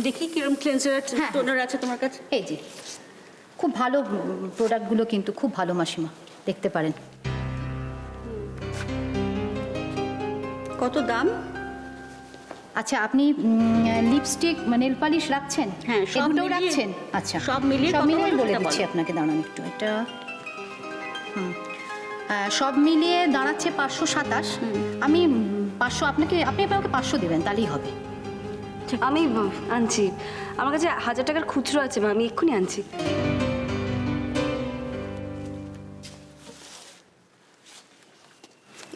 দেখি কিরম ক্লেন্সার হ্যাঁ। টোনার আছে তোমার কাছে। এই যে খুব ভালো প্রোডাক্টগুলো, কিন্তু খুব ভালো মাসিমা, দেখতে পারেন। কত দাম? আচ্ছা, আপনি লিপস্টিক নেল পালিশ রাখছেন? হ্যাঁ, সব এগুলোও মিলিয়ে- রাখছেন? আচ্ছা, সব মিলিয়ে সব কত মিলিয়ে হলো বলে সেটা দিচ্ছি বলো। আপনাকে, দাঁড়ান একটু। এটা সব মিলিয়ে দাঁড়াচ্ছে 527। আমি 500 আপনি আমাকে 500 দেবেন, তাহলেই হবে। আমি আনছি, আমার কাছে 1000 টাকার খুচরো আছে মা, আমি এক্ষুনি আনছি।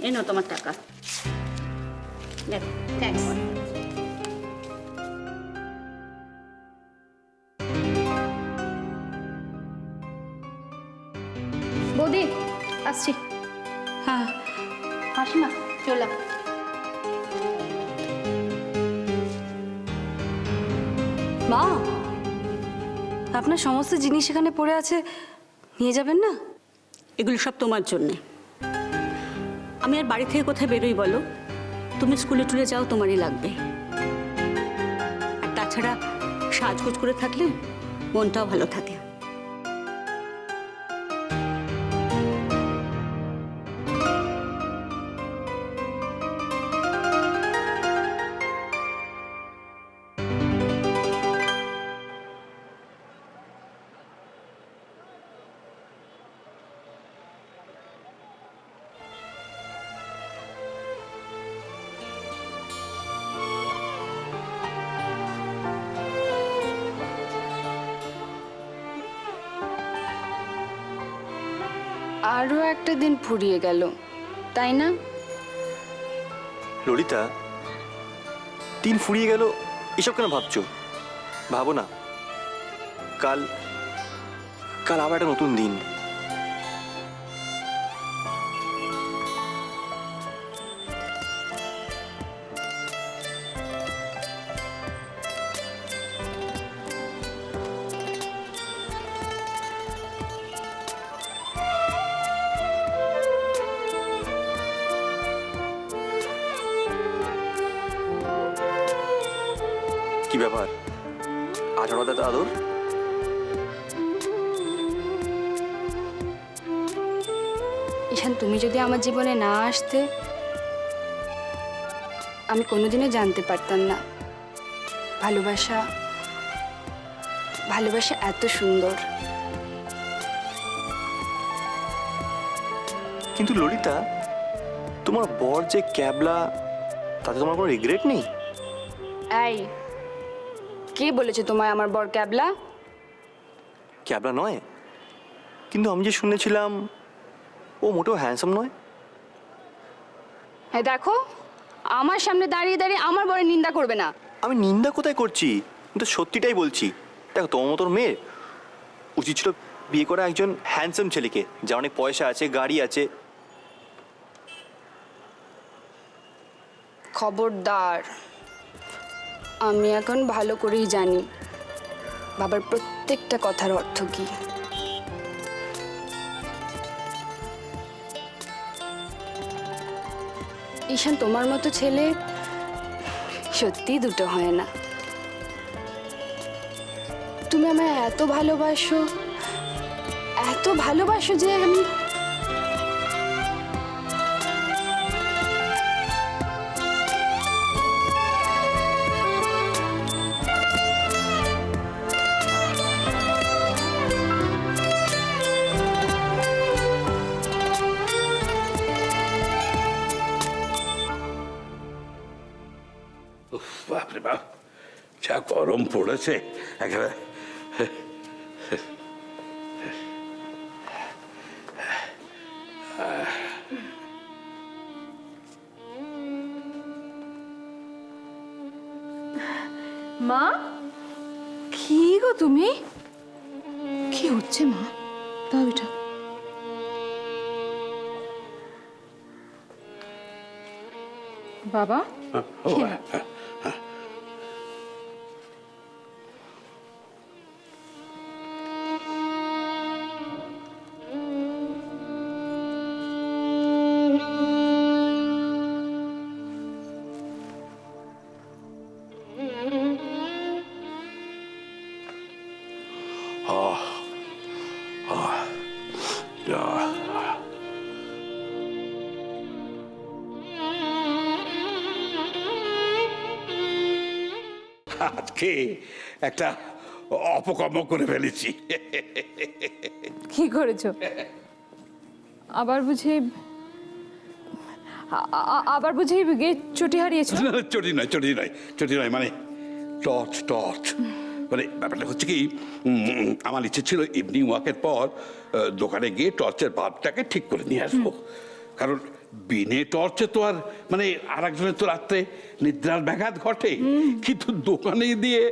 এই নাও তোমার টাকা। দেখো, থ্যাংকস। বৌদি, আসছি। হ্যাঁ, মাসিমা, চললাম। মা আপনার সমস্ত জিনিস এখানে পড়ে আছে, নিয়ে যাবেন না? এগুলো সব তোমার জন্যে। আমি আর বাড়ি থেকে কোথায় বেরোই বলো? তুমি স্কুলে টুলে যাও, তোমারই লাগবে। আর তাছাড়া সাজগোজ করে থাকলে মনটাও ভালো থাকে। আরও একটা দিন ফুরিয়ে গেল, তাই না? ললিতা, দিন ফুরিয়ে গেল এসব কেন ভাবছো? ভাবো না, কাল কাল আবার একটা নতুন দিন। কি ব্যাপার, আজ হঠাৎ এত আদর? ঈশান, তুমি যদি আমার জীবনে না আসতে, আমি কোনোদিনও জানতে পারতাম না ভালোবাসা ভালোবাসা এত সুন্দর। কিন্তু ললিতা, তোমার বর যে ক্যাবলা, তাতে তোমার কোনো রিগ্রেট নেই? এই, কে বলেছে তোমায় আমার বর ক্যাবলা? ক্যাবলা নয়, কিন্তু আমি যে শুনেছিলাম ও মোটেও হ্যান্ডসাম নয়। হ্যাঁ দেখো, আমার সামনে দাঁড়িয়ে দাঁড়িয়ে আমার বরের নিন্দা করবে না। আমি নিন্দা কোথায় করছি, কিন্তু সত্যিটাই বলছি। দেখো, তোমার মতোর মেয়ে উচিত ছিল বিয়ে করা একজন হ্যান্ডসাম ছেলেকে, যার অনেক পয়সা আছে, গাড়ি আছে। খবরদার, আমি এখন ভালো করেই জানি বাবার প্রত্যেকটা কথার অর্থ কি। ঈশান, তোমার মতো ছেলে সত্যি দুটো হয় না। তুমি আমায় এত ভালোবাসো যে আমি বাপরে বাপ, যা গরম পড়েছে একেবারে। মা, কি গো তুমি? কি হচ্ছে মা? দাও এটা। বাবা, ও, আজকে একটা অপকর্ম করে ফেলেছি। কি করেছো? আবার বুঝি চটি হারিয়েছো? না, না, চটি নয় মানে টর্চ মানে ব্যাপারটা হচ্ছে কি, আমার ইচ্ছে ছিল ইভিনিং ওয়াকের পর দোকানে গিয়ে টর্চের বাল্বটাকে ঠিক করে নিয়ে আসবো। কারণ বিনে টর্চে তো আর মানে আর একজনের তো রাত্রে নিদ্রার ব্যাঘাত ঘটে। কিন্তু দোকানে দিয়ে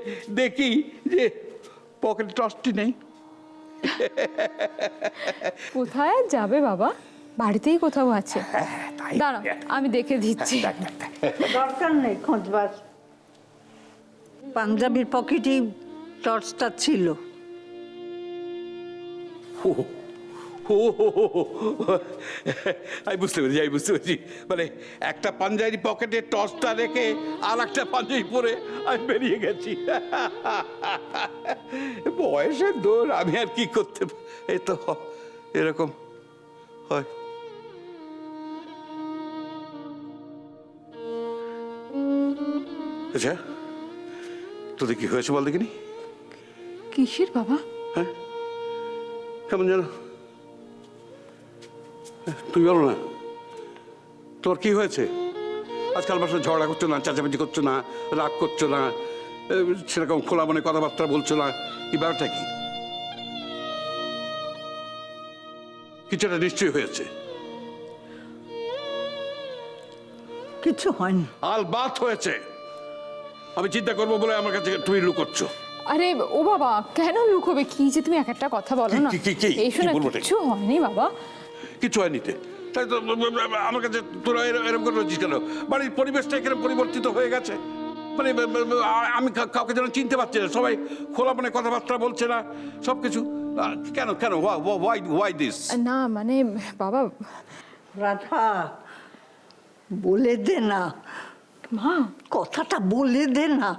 দেখি যে পকেটে টর্চটি নেই। কোথায় যাবে বাবা? বাড়িতেই কোথাও আছে। তাই দাঁড়াও, আমি দেখে দিচ্ছি। দরকার নেই খোঁজবার। পাঞ্জাবির পকেটেই টর্চটা ছিল। আমি বুঝতে পেরেছি মানে একটা পাঞ্জাবি পকেটে টর্চটা রেখে আর একটা পাঞ্জাবি পরে আমি বেরিয়ে গেছি। বয়সের দৌড়, আমি আর কি করতে এই তো এরকম হয়। আচ্ছা, তোদের কি হয়েছে বল দেখিনি? কিসের বাবা? হ্যাঁ, কেমন জানো? তুমি বলো না, তোর কি হয়েছে? আজকাল বাসায় ঝগড়া করছো না, চেঁচামেচি করছো না, রাগ করছো না, সেরকম খোলা মনে কথাবার্তা বলছো না, কি ব্যাপারটা কি? কিছু একটা নিশ্চয়ই হয়েছে। কিছু হয়নি। আলবাত হয়েছে। আমি চিন্তা করবো বলে আমার কাছে তুমি লুকোচ্ছ। আরে ও বাবা, কেন লুকোবে? কি যে তুমি এক একটা কথা বলো না। কি এই শোনো, বলবো? কিছু হয়নি বাবা। কিছু হয়নিতে তাই তো আমার কাছে তোরা এরকম করে রয়েছিস কেন? বাড়ির পরিবেশটা এখানে পরিবর্তিত হয়ে গেছে। মানে আমি কাউকে যেন চিনতে পারছি না, সবাই খোলা মনে কথাবার্তা বলছে না, সব কিছু কেন কেন ওয়াই দিস? না মানে বাবা। রাধা, বলে দে না, মা, কথাটা বলে দে না।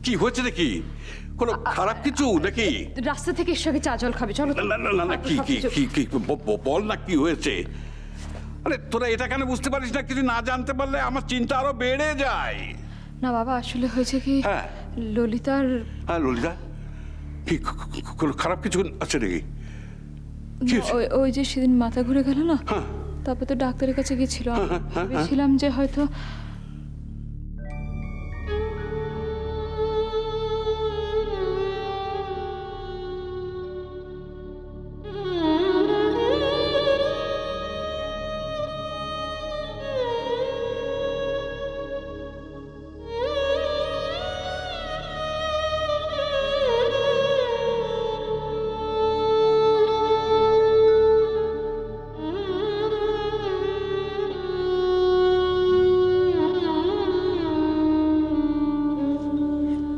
কি হয়েছে নাকি? কোনো খারাপ কিছু নাকি? রাস্তা থেকে এসে আগে চা জল খাবে, চলো। না না না না, কি কি কি কি বল না, কি হয়েছে? আরে তোরা এটা কেন বুঝতে পারিস না? কিছু না জানতে পারলে আমার চিন্তা আরো বেড়ে যায়। না বাবা, আসলে হয়েছে কি, হ্যাঁ। ললিতার। হ্যাঁ, ললিতা, কি কোনো খারাপ কিছু আছে নাকি? কি হয়েছে? ওই যে সেদিন মাথা ঘুরে গেল না, তারপর তো ডাক্তারের কাছে গেছিল। ভেবেছিলাম যে হয়তো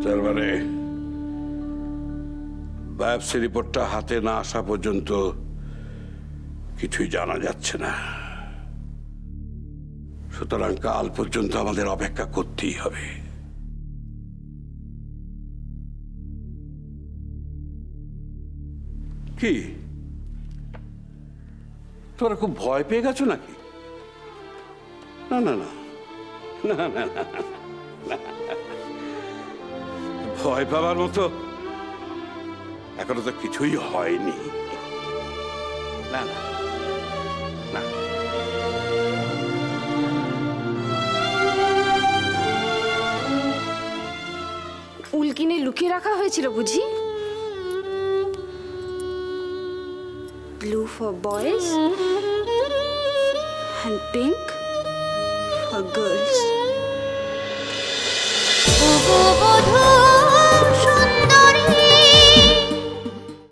তার মানে বায়োপসি রিপোর্টটা হাতে না আসা পর্যন্ত কিছুই জানা যাচ্ছে না। সুতরাং কাল পর্যন্ত আমাদের অপেক্ষা করতেই হবে। কি তোরা খুব ভয় পেয়ে গেছো নাকি? না না না না না না, ভয় পাওয়ার মতো এখনো তো কিছুই হয়নি। না না না, উল কিনে লুকিয়ে রাখা হয়েছিল বুঝি? Blue for boys and pink for girls.